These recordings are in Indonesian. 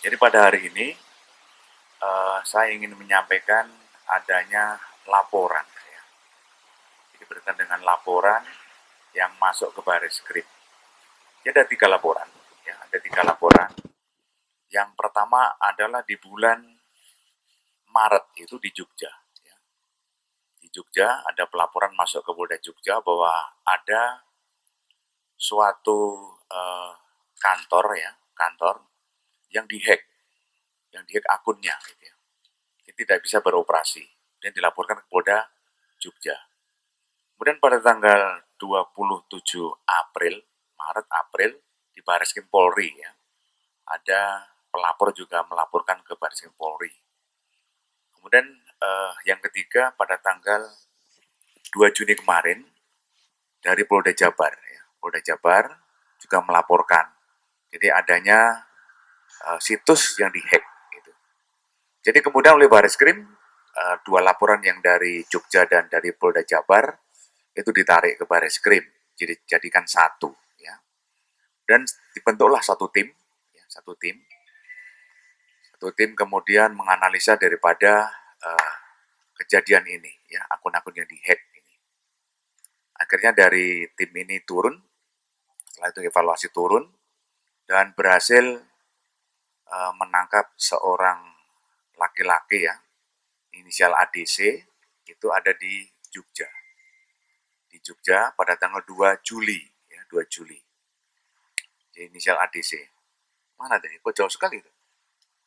Jadi pada hari ini saya ingin menyampaikan adanya laporan. Ya. Jadi berkaitan dengan laporan yang masuk ke Baris Krim. Jadi ada 3 laporan. Ya, ada 3 laporan. Yang pertama adalah di bulan Maret itu di Jogja. Ya. Di Jogja ada pelaporan masuk ke Polda Jogja bahwa ada suatu kantor yang dihack akunnya, gitu ya. Jadi tidak bisa beroperasi dan dilaporkan ke Polda Jogja. Kemudian pada tanggal 27 Maret-April di Baris Krim Polri ya, ada pelapor juga melaporkan ke Baris Krim Polri. Kemudian yang ketiga pada tanggal 2 Juni kemarin dari Polda Jabar ya. Polda Jabar juga melaporkan. Jadi adanya situs yang dihack gitu. Jadi kemudian oleh Baris Krim 2 laporan yang dari Jogja dan dari Polda Jabar itu ditarik ke Baris Krim, jadi jadikan satu ya. Dan dibentuklah satu tim kemudian menganalisa daripada kejadian ini ya, akun-akun yang dihack ini. Akhirnya dari tim ini turun, setelah itu evaluasi turun dan berhasil menangkap seorang laki-laki ya, inisial ADC, itu ada di Jogja. Di Jogja pada tanggal 2 Juli ya, 2 Juli. Di inisial ADC. Mana tadi? Kok jauh sekali itu?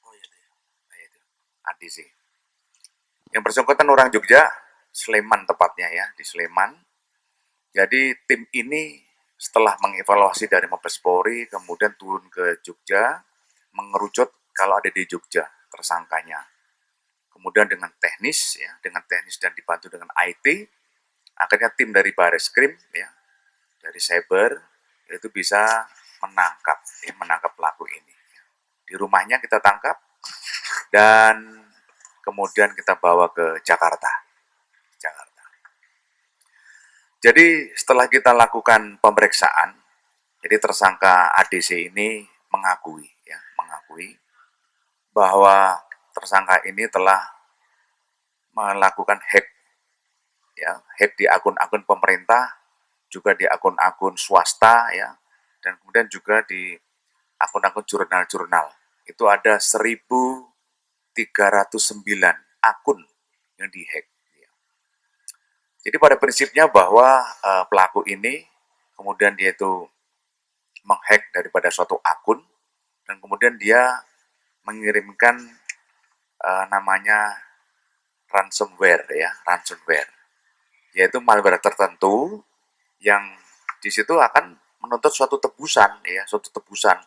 Oh iya deh. Nah, itu. ADC. Yang bersangkutan orang Jogja, Sleman tepatnya ya, di Sleman. Jadi tim ini setelah mengevaluasi dari Mabes Polri, kemudian turun ke Jogja, mengerucut kalau ada di Jogja tersangkanya. Kemudian dengan teknis dan dibantu dengan IT, akhirnya tim dari Baris Krim ya, dari cyber itu bisa menangkap pelaku ini. Di rumahnya kita tangkap dan kemudian kita bawa ke Jakarta. Jadi setelah kita lakukan pemeriksaan, jadi tersangka ADC ini mengakui bahwa tersangka ini telah melakukan hack di akun-akun pemerintah, juga di akun-akun swasta ya, dan kemudian juga di akun-akun jurnal-jurnal. Itu ada 1.309 akun yang dihack. Jadi pada prinsipnya bahwa pelaku ini kemudian dia itu menghack daripada suatu akun dan kemudian dia mengirimkan namanya ransomware, yaitu malware tertentu yang di situ akan menuntut suatu tebusan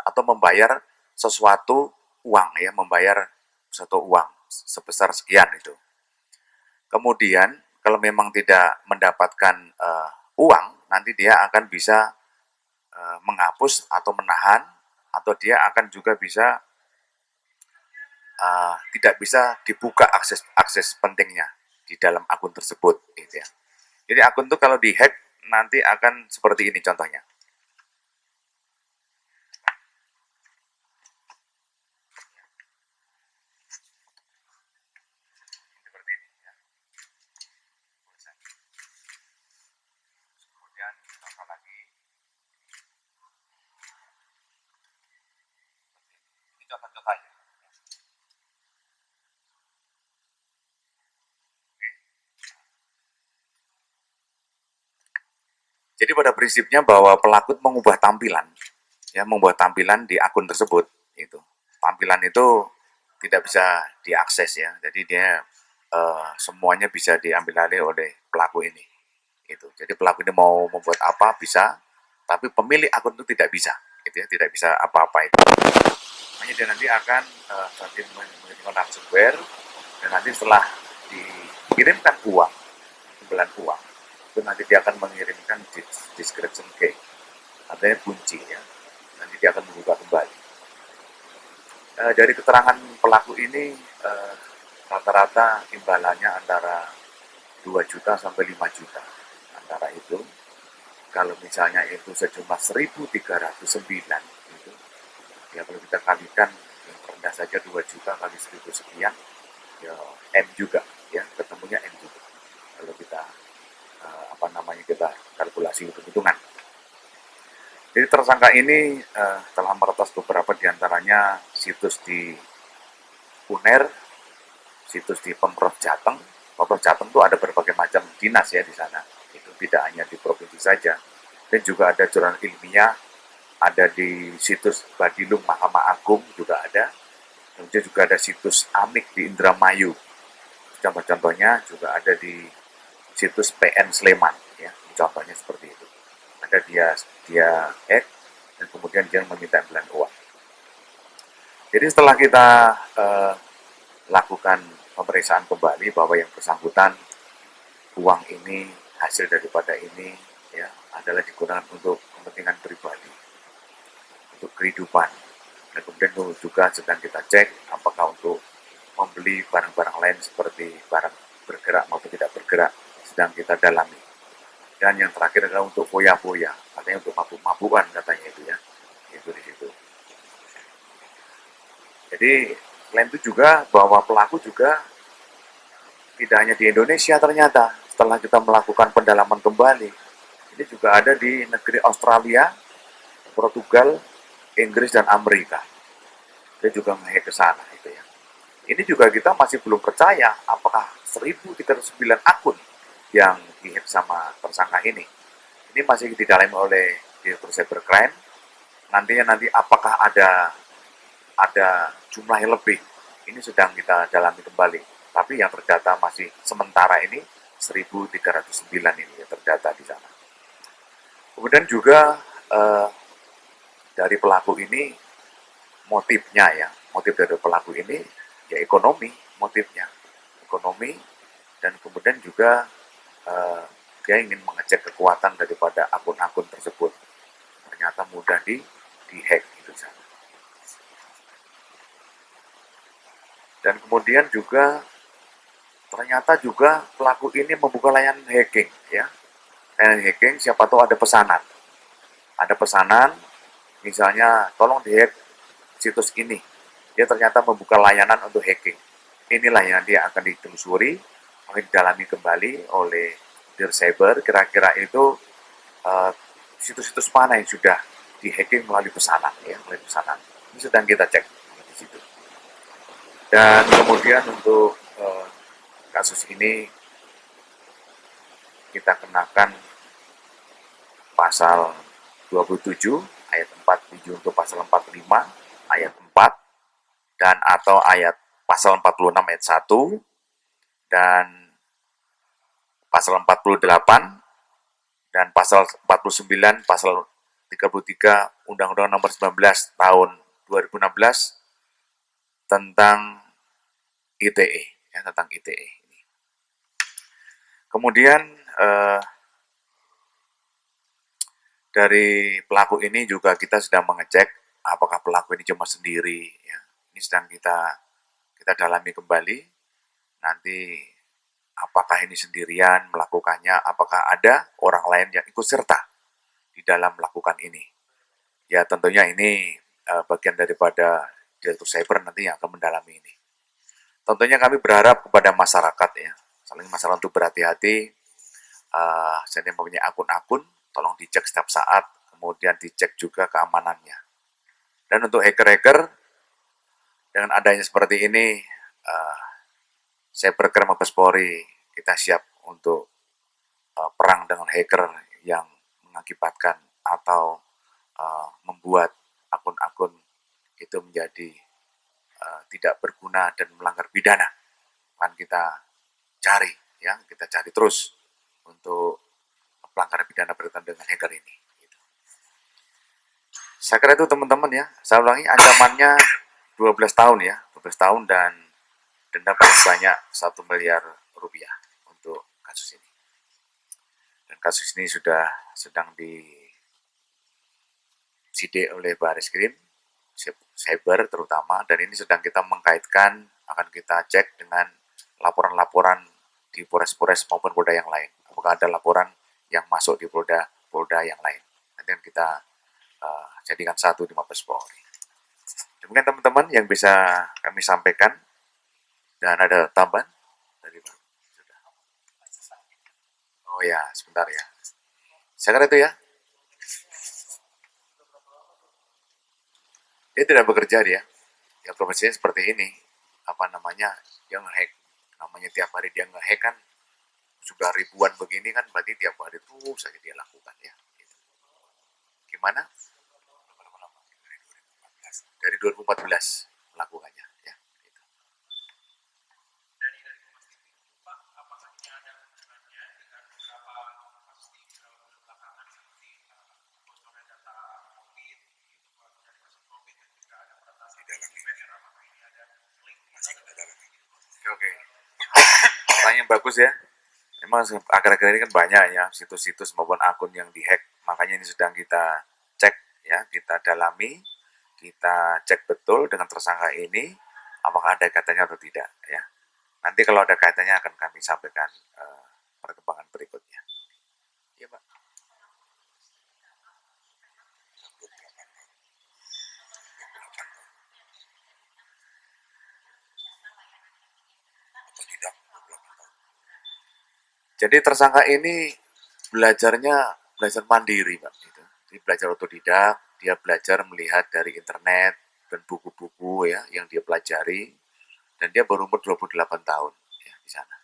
atau membayar sesuatu uang ya, membayar suatu uang sebesar sekian itu. Kemudian kalau memang tidak mendapatkan uang, nanti dia akan bisa menghapus atau menahan, atau dia akan juga bisa tidak bisa dibuka akses pentingnya di dalam akun tersebut gitu ya. Jadi akun itu kalau dihack nanti akan seperti ini contohnya. Seperti ini ya. Kemudian contoh lagi. Ini contoh-contohnya. Jadi pada prinsipnya bahwa pelaku mengubah tampilan di akun tersebut itu. Tampilan itu tidak bisa diakses ya. Jadi dia semuanya bisa diambil alih oleh pelaku ini. Gitu. Jadi pelaku ini mau membuat apa bisa, tapi pemilik akun itu tidak bisa, gitu ya, tidak bisa apa-apa itu. Makanya dia nanti akan mengirimkan ransomware dan nanti setelah dikirimkan uang, imbalan uang, itu nanti dia akan mengirimkan description key, artinya kunci ya. Nanti dia akan membuka kembali. Dari keterangan pelaku ini rata-rata imbalannya antara 2 juta sampai 5 juta. Antara itu, kalau misalnya itu sejumlah 1.309 gitu, ya kalau kita kalikan yang rendah saja 2 juta kali 1.000 sekian, ya M juga, ya ketemunya M juga. Kalau kita kita kalkulasi hitung-hitungan. Jadi tersangka ini telah meretas beberapa diantaranya situs di UNER, situs di Pemprov Jateng. Pemprov Jateng itu ada berbagai macam dinas ya di sana. Itu tidak hanya di provinsi saja. Dan juga ada jurnal ilmiah, ada di situs Badilung Mahkamah Agung juga ada. Kemudian juga ada situs Amik di Indramayu. Contoh-contohnya juga ada di situs PN Sleman, ya, contohnya seperti itu. Ada dia hack dan kemudian dia meminta imbalan uang. Jadi setelah kita lakukan pemeriksaan kembali bahwa yang bersangkutan uang ini hasil daripada ini ya adalah digunakan untuk kepentingan pribadi, untuk kehidupan. Dan kemudian juga sedang kita cek apakah untuk membeli barang-barang lain seperti barang bergerak maupun tidak bergerak sedang kita dalami. Dan yang terakhir adalah untuk foya-foya, katanya untuk mabuk-mabukan katanya itu ya, itu di situ. Jadi selain itu juga bahwa pelaku juga tidak hanya di Indonesia ternyata setelah kita melakukan pendalaman kembali, ini juga ada di negeri Australia, Portugal, Inggris dan Amerika. Dia juga nge-hack ke sana itu ya. Ini juga kita masih belum percaya apakah 1.039 akun yang dihack sama tersangka ini. Ini masih didalami oleh Direktur Cybercrime. Nantinya apakah ada jumlah yang lebih. Ini sedang kita dalami kembali. Tapi yang terdata masih sementara ini 1.309 ini yang terdata di sana. Kemudian juga dari pelaku ini motifnya ya, motif dari pelaku ini ya ekonomi, motifnya ekonomi, dan kemudian juga dia ingin mengecek kekuatan daripada akun-akun tersebut. Ternyata mudah di-hack gitu sana. Dan kemudian juga ternyata juga pelaku ini membuka layanan hacking ya. Layanan hacking siapa tahu ada pesanan. Ada pesanan misalnya tolong di-hack situs ini. Dia ternyata membuka layanan untuk hacking. Inilah yang dia akan ditelusuri, akan didalami kembali oleh Dir Cyber, kira-kira itu situs-situs mana yang sudah di-hacking melalui pesanan, ya, melalui pesanan. Ini sedang kita cek di situ. Dan kemudian untuk kasus ini kita kenakan pasal 27 ayat 47 untuk pasal 45 ayat 4 dan atau ayat pasal 46 ayat 1 dan pasal 48 dan pasal 49 pasal 33 Undang-Undang Nomor 19 tahun 2016 tentang ITE, ya, tentang ITE. Kemudian dari pelaku ini juga kita sedang mengecek apakah pelaku ini cuma sendiri, ya. Ini sedang kita dalami kembali. Nanti apakah ini sendirian melakukannya, apakah ada orang lain yang ikut serta di dalam melakukan ini. Ya tentunya ini bagian daripada Direktur Cyber nanti yang akan mendalami ini. Tentunya kami berharap kepada masyarakat ya, saling masyarakat untuk berhati-hati. Saya mempunyai akun-akun, tolong dicek setiap saat, kemudian dicek juga keamanannya. Dan untuk hacker-hacker, dengan adanya seperti ini, Cybercrime Mabes Polri kita siap untuk perang dengan hacker yang mengakibatkan atau membuat akun-akun itu menjadi tidak berguna dan melanggar pidana. Akan kita cari, ya, kita cari terus untuk pelanggaran pidana berkaitan dengan hacker ini. Gitu. Saya kira itu teman-teman ya. Saya ulangi, ancamannya 12 tahun ya, 12 tahun dan denda paling banyak 1 miliar rupiah untuk kasus ini. Dan kasus ini sudah sedang disidik oleh Bareskrim, Cyber terutama, dan ini sedang kita mengkaitkan, akan kita cek dengan laporan-laporan di Polres-Polres maupun Polda yang lain. Apakah ada laporan yang masuk di Polda yang lain. Nanti kita jadikan satu di Mabes Polri. Mungkin teman-teman yang bisa kami sampaikan dan ada tambahan dari Pak. Sudah. Oh ya, sebentar ya. Saya kira itu ya. Dia tidak bekerja dia. Ya profesinya seperti ini. Apa namanya? Yang nge-hack. Namanya tiap hari dia nge-hack kan sudah ribuan begini kan berarti tiap hari terus saja dia lakukan ya. Gitu. Gimana? Dari 2014 melakukannya ya. Gitu. Oke. Pertanyaan bagus ya. Memang akhir-akhir ini kan banyak ya situs-situs maupun akun yang dihack. Makanya ini sedang kita cek ya, kita dalami, kita cek betul dengan tersangka ini apakah ada kaitannya atau tidak ya. Nanti kalau ada kaitannya akan kami sampaikan perkembangan berikutnya. Iya, Pak. Jadi tersangka ini belajar mandiri, Pak. Gitu. Jadi belajar otodidak, dia belajar melihat dari internet dan buku-buku ya yang dia pelajari, dan dia berumur 28 tahun ya di sana.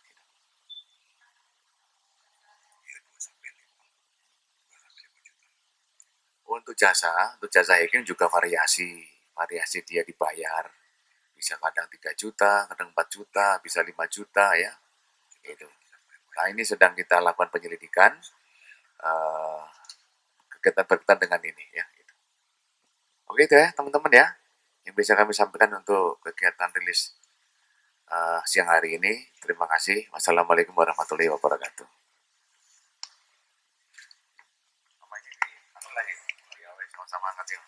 Untuk jasa hacking juga variasi dia dibayar. Bisa kadang 3 juta, kadang 4 juta, bisa 5 juta ya. Itu. Nah, ini sedang kita lakukan penyelidikan uh, kegiatan berkaitan dengan ini ya. Oke itu ya teman-teman ya yang bisa kami sampaikan untuk kegiatan rilis siang hari ini. Terima kasih. Wassalamualaikum warahmatullahi wabarakatuh. Namanya ini, lagi? Ya, sama angkat ya.